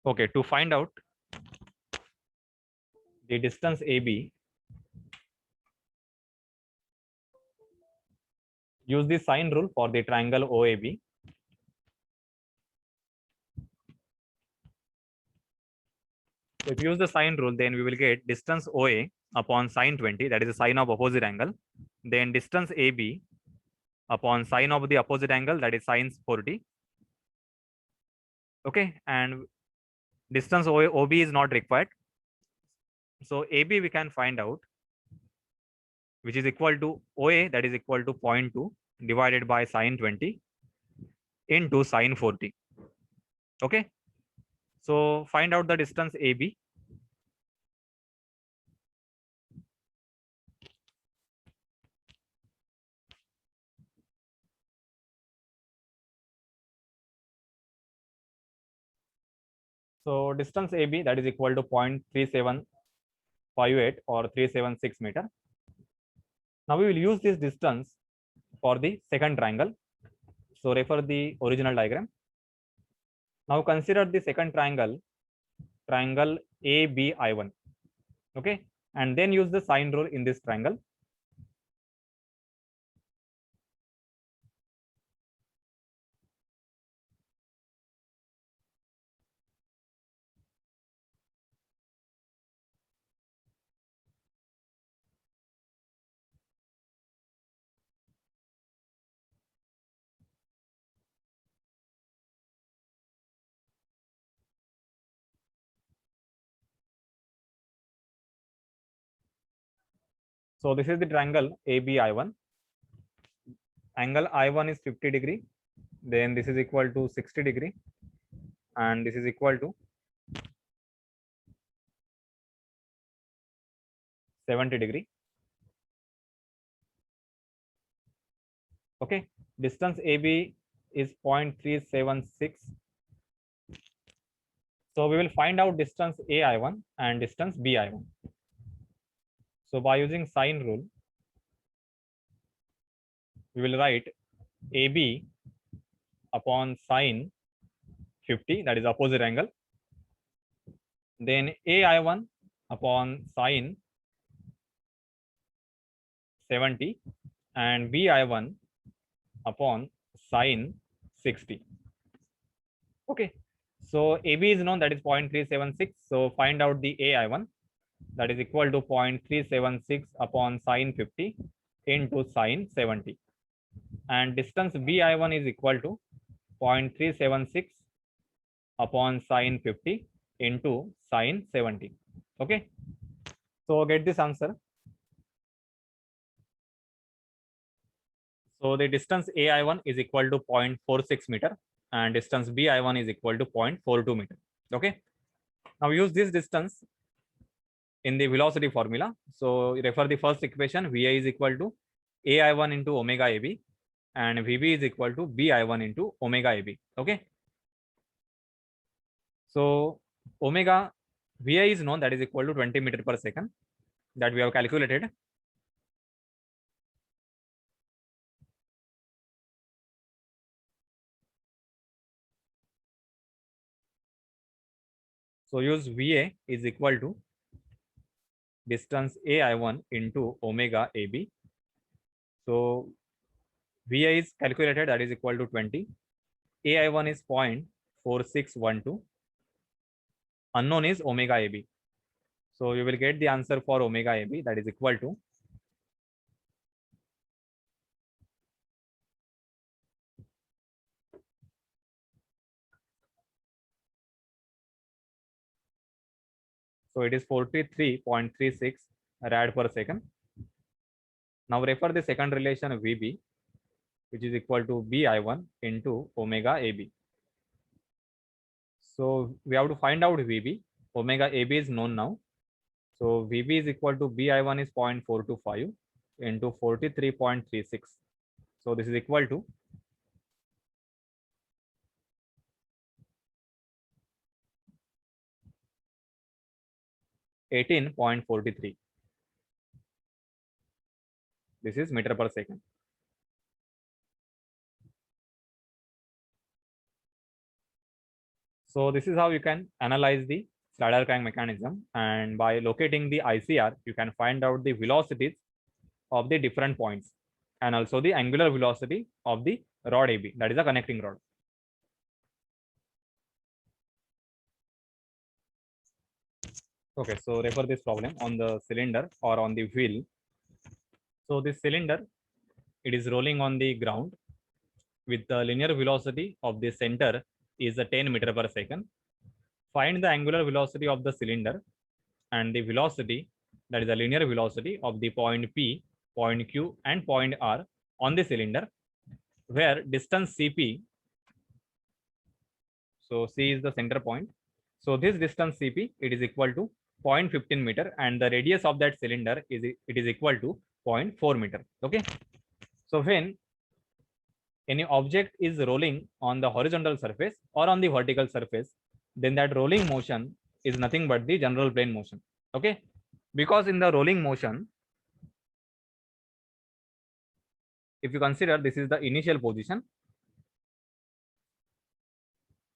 Okay, to find out the distance AB, use the sine rule for the triangle OAB. So if you use the sine rule, then we will get distance OA upon sine 20, that is the sine of opposite angle. Then distance AB upon sine of the opposite angle, that is sine 40. Okay, and distance OB is not required. So AB we can find out, which is equal to OA, that is equal to 0.2 divided by sine 20 into sine 40. Okay, so find out the distance AB. So distance AB, that is equal to 0.3758 or 376 meter. Now we will use this distance for the second triangle. So refer the original diagram. Now consider the second triangle, triangle ABI1. Okay, and then use the sine rule in this triangle. So this is the triangle ABI1. Angle I1 is 50 degree. Then this is equal to 60 degree. And this is equal to 70 degree. Okay, distance AB is 0.376. So we will find out distance AI1 and distance BI1. So by using sine rule, we will write AB upon sine 50, that is opposite angle. Then AI1 upon sine 70 and BI1 upon sine 60. Okay, so AB is known, that is 0.376. So find out the AI1, that is equal to 0.376 upon sine 50 into sine 70. And distance BI1 is equal to 0.376 upon sine 50 into sine 70. Okay, so get this answer. So the distance AI1 is equal to 0.46 meter and distance BI1 is equal to 0.42 meter. Okay, now use this distance in the velocity formula. So refer the first equation, VA is equal to AI1 into omega AB and VB is equal to BI1 into omega AB. Okay, so omega VA is known, that is equal to 20 meter per second, that we have calculated. So use VA is equal to distance AI1 into omega AB. So VA is calculated, that is equal to 20. AI1 is 0.4612. Unknown is omega AB. So you will get the answer for omega AB, that is equal to so it is 43.36 rad per second. Now refer the second relation VB, which is equal to BI1 into omega AB. So we have to find out VB. Omega AB is known now. So VB is equal to BI1 is 0.425 into 43.36. So this is equal to 18.43. This is meter per second. So this is how you can analyze the slider crank mechanism, and by locating the ICR, you can find out the velocities of the different points and also the angular velocity of the rod AB, that is a connecting rod. Okay, so refer this problem on the cylinder or on the wheel. So this cylinder, it is rolling on the ground with the linear velocity of the center is a 10 meter per second. Find the angular velocity of the cylinder and the velocity, that is the linear velocity of the point P, point Q and point R on the cylinder, where distance Cp, so C is the center point. So this distance Cp, it is equal to 0.15 meter, and the radius of that cylinder is equal to 0.4 meter. Okay. So when any object is rolling on the horizontal surface or on the vertical surface, then that rolling motion is nothing but the general plane motion. Okay. Because in the rolling motion, if you consider this is the initial position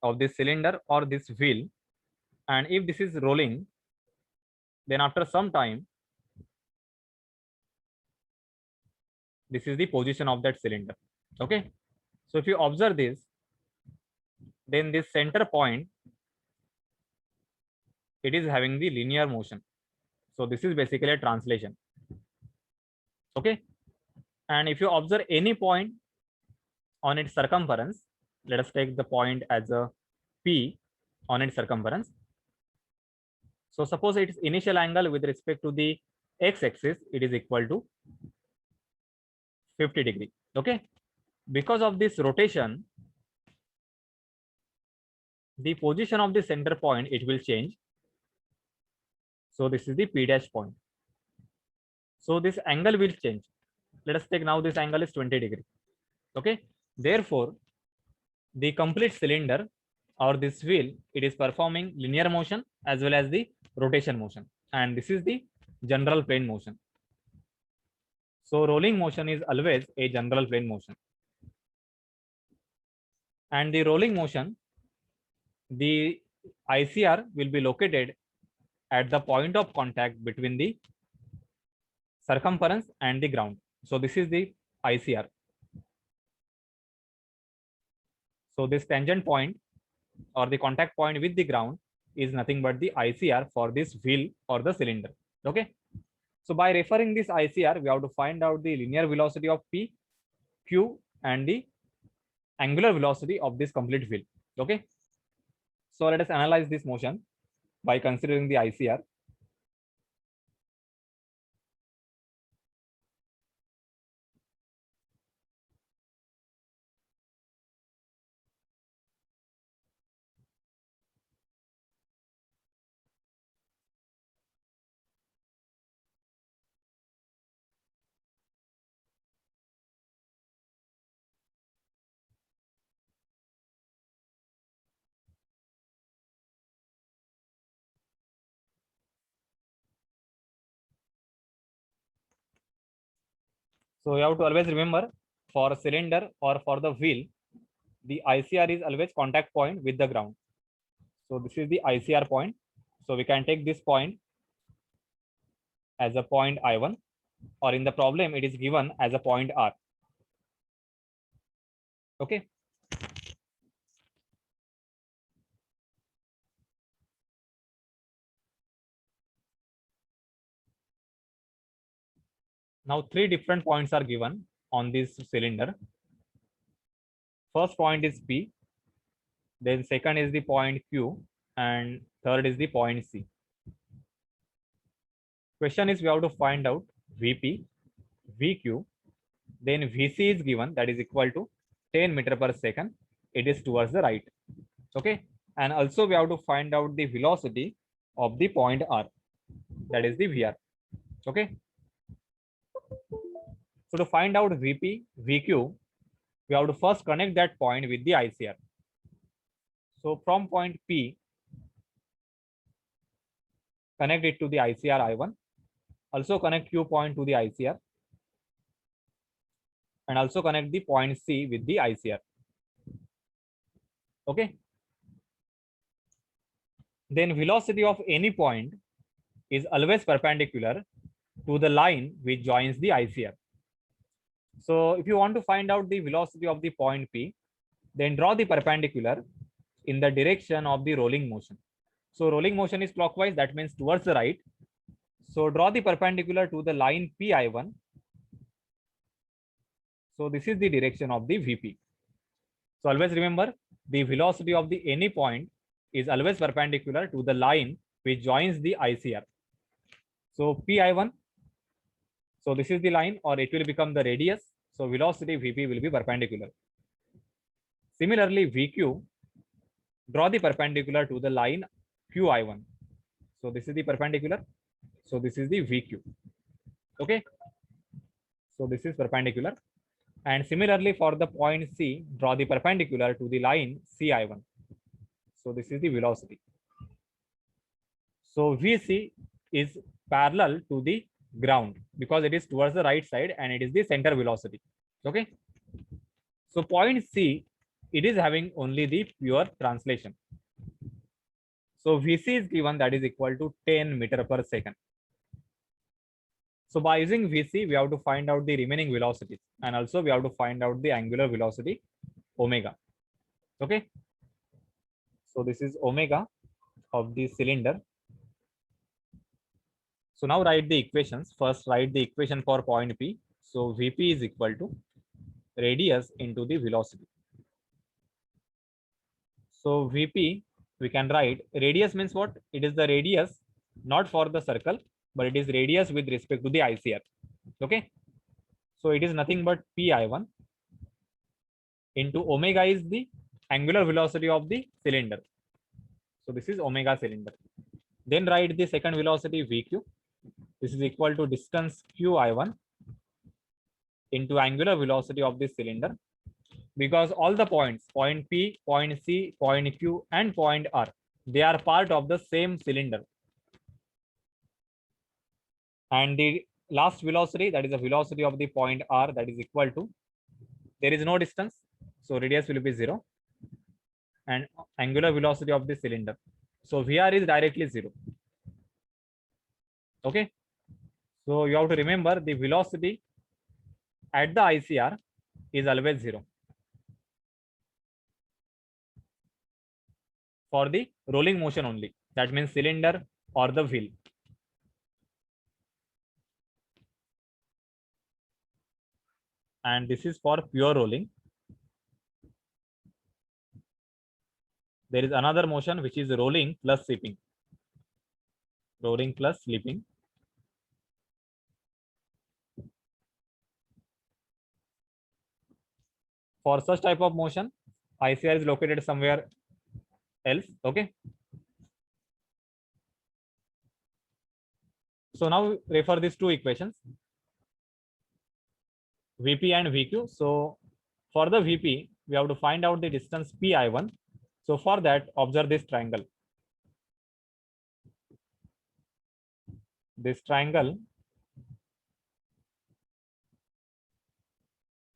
of this cylinder or this wheel, and if this is rolling, then after some time, this is the position of that cylinder. Okay. So if you observe this, then this center point, it is having the linear motion. So this is basically a translation. Okay. And if you observe any point on its circumference, let us take the point as a P on its circumference. So suppose its initial angle with respect to the x-axis, it is equal to 50 degree. Okay. Because of this rotation, the position of the center point, it will change. So this is the P dash point. So this angle will change. Let us take now this angle is 20 degree. Okay. Therefore, the complete cylinder or this wheel, it is performing linear motion as well as the rotation motion. And this is the general plane motion. So rolling motion is always a general plane motion. And the rolling motion, the ICR will be located at the point of contact between the circumference and the ground. So this is the ICR. So this tangent point or the contact point with the ground is nothing but the ICR for this wheel or the cylinder. Okay. So by referring this ICR, we have to find out the linear velocity of P, Q and the angular velocity of this complete wheel. Okay. So let us analyze this motion by considering the ICR. So you have to always remember, for a cylinder or for the wheel, the ICR is always contact point with the ground. So this is the ICR point. So we can take this point as a point I1, or in the problem it is given as a point R. Okay. Now three different points are given on this cylinder. First point is P, then second is the point Q, and third is the point C. Question is we have to find out Vp, Vq, then Vc is given, that is equal to 10 meter per second. It is towards the right. Okay. And also we have to find out the velocity of the point R, that is the VR. Okay. So to find out Vp, Vq, we have to first connect that point with the ICR. So from point P, connect it to the ICR I1. Also connect Q point to the ICR. And also connect the point C with the ICR. Okay. then velocity of any point is always perpendicular to the line which joins the ICR. So if you want to find out the velocity of the point P, then draw the perpendicular in the direction of the rolling motion. So rolling motion is clockwise, that means towards the right. So draw the perpendicular to the line PI1. So this is the direction of the VP. So always remember, the velocity of the any point is always perpendicular to the line which joins the ICR. So PI1, so this is the line, or it will become the radius. So velocity VP will be perpendicular. Similarly, VQ, draw the perpendicular to the line QI1. So this is the perpendicular. So this is the VQ. Okay. So this is perpendicular. And similarly for the point C, draw the perpendicular to the line CI1. So this is the velocity. So VC is parallel to the ground because it is towards the right side and it is the center velocity. Okay. So point C, it is having only the pure translation. So VC is given, that is equal to 10 meter per second. So by using VC, we have to find out the remaining velocities, and also we have to find out the angular velocity omega. Okay. So this is omega of the cylinder. So now write the equations. First write the equation for point P. So VP is equal to radius into the velocity. So VP, we can write radius means what? It is the radius not for the circle, but it is radius with respect to the ICR. Okay. So it is nothing but PI1 into omega is the angular velocity of the cylinder. So this is omega cylinder. Then write the second velocity VQ. This is equal to distance QI1 into angular velocity of this cylinder, because all the points, point P, point C, point Q, and point R, they are part of the same cylinder. And the last velocity, that is the velocity of the point R, that is equal to, there is no distance, so radius will be 0, and angular velocity of the cylinder. So VR is directly 0. Okay. So you have to remember the velocity at the ICR is always 0 for the rolling motion only. That means cylinder or the wheel. And this is for pure rolling. There is another motion which is rolling plus sweeping. Rolling plus sweeping. For such type of motion, ICR is located somewhere else. Okay. So now refer these two equations, VP and VQ. So for the VP, we have to find out the distance PI1. So for that, observe this triangle. This triangle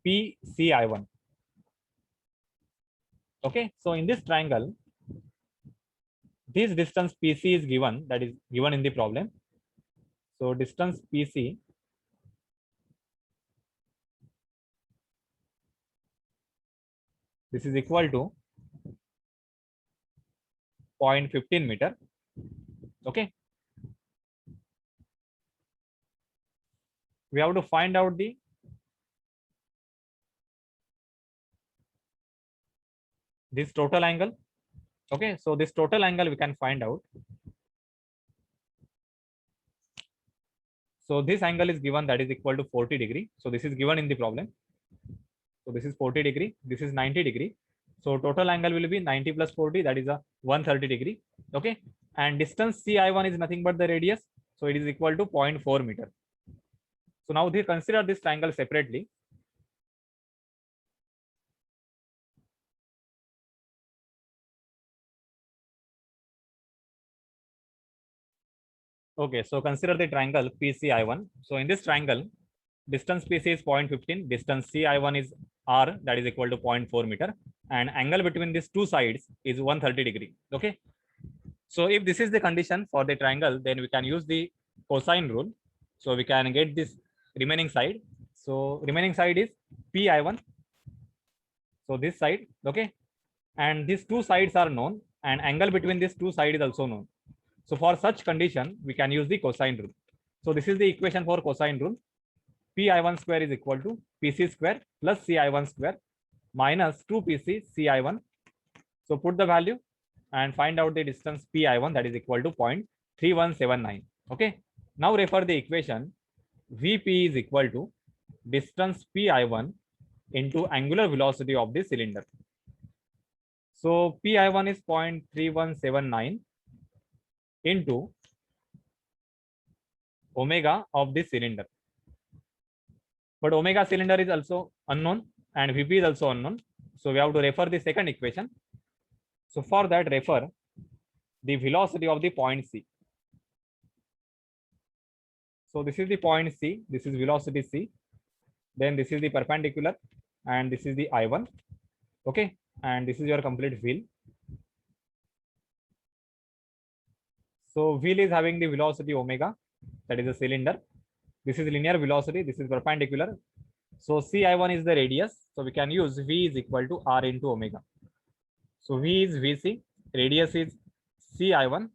PCI1. Okay, so in this triangle, this distance PC is given, that is given in the problem. So distance PC this is equal to 0.15 meter. Okay. We have to find out the this total angle. Okay, so this total angle we can find out. So this angle is given, that is equal to 40 degree. So this is given in the problem. So this is 40 degree, this is 90 degree. So total angle will be 90 plus 40, that is a 130 degree. Okay, and distance CI1 is nothing but the radius. So it is equal to 0.4 meter. So now they consider this triangle separately. Okay, so consider the triangle PCI1. So in this triangle, distance PC is 0.15, distance CI1 is R, that is equal to 0.4 meter, and angle between these two sides is 130 degree. Okay, So if this is the condition for the triangle, then we can use the cosine rule. So we can get this remaining side. So remaining side is pi1. So this side, okay, and these two sides are known, and angle between these two sides is also known. So for such condition, we can use the cosine rule. So this is the equation for cosine rule. pi1 square is equal to pc square plus ci1 square minus 2pc ci1. So put the value and find out the distance pi1, that is equal to 0.3179. Okay. Now refer the equation. Vp is equal to distance pi1 into angular velocity of the cylinder. So pi1 is 0.3179 into omega of the cylinder. But omega cylinder is also unknown and Vp is also unknown. So we have to refer the second equation. So for that, refer the velocity of the point C. So this is the point C, this is velocity C. Then this is the perpendicular and this is the I1. Okay, and this is your complete wheel. So wheel is having the velocity omega, that is a cylinder. This is linear velocity, this is perpendicular. So Ci1 is the radius. So we can use V is equal to R into omega. So V is Vc, radius is Ci1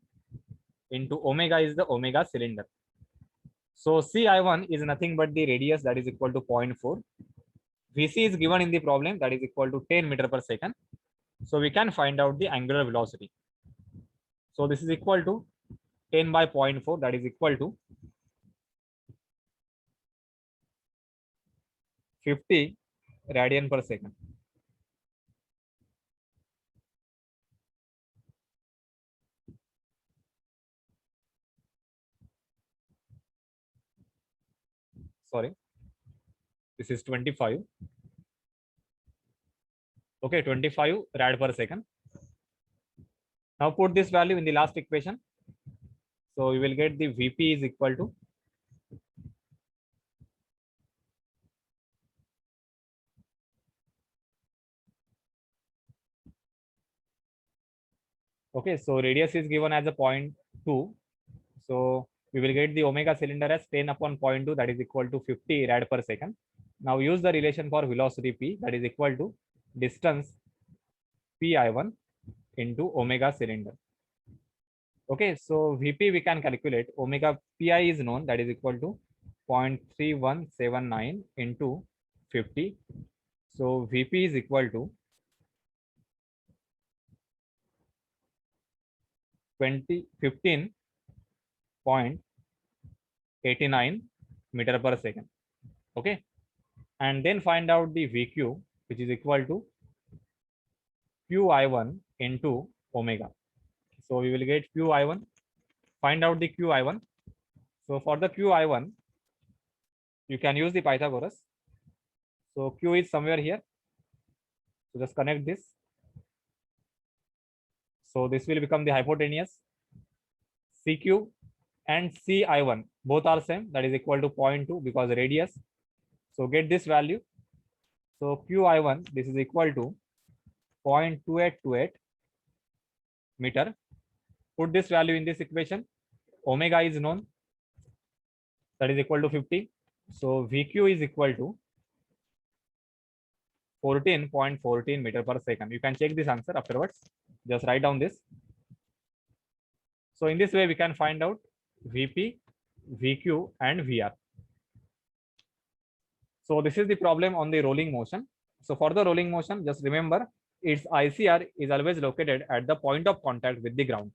into omega is the omega cylinder. So Ci1 is nothing but the radius, that is equal to 0.4. Vc is given in the problem, that is equal to 10 meter per second. So we can find out the angular velocity. So this is equal to 10 by 0.4, that is equal to 50 radian per second. Sorry, this is 25. Okay, 25 rad per second. Now put this value in the last equation. So we will get the Vp is equal to okay, so radius is given as a 0.2. So we will get the omega cylinder as 10 upon 0.2, that is equal to 50 rad per second. Now use the relation for velocity P, that is equal to distance pi1 into omega cylinder. Okay, so Vp we can calculate. Omega pi is known, that is equal to 0.3179 into 50. So Vp is equal to 15.89 meter per second. Okay, and then find out the Vq, which is equal to Qi1 into omega. So we will get Qi1. Find out the Qi1. So for the Qi1, you can use the Pythagoras. So Q is somewhere here. So just connect this. So this will become the hypotenuse. CQ and Ci1 both are same, that is equal to 0.2 because radius. So get this value. So Qi1, this is equal to 0.2828 meter. Put this value in this equation. Omega is known, that is equal to 50. So Vq is equal to 14.14 meter per second. You can check this answer afterwards. Just write down this. So in this way, we can find out Vp, Vq, and Vr. So this is the problem on the rolling motion. So for the rolling motion, just remember its ICR is always located at the point of contact with the ground.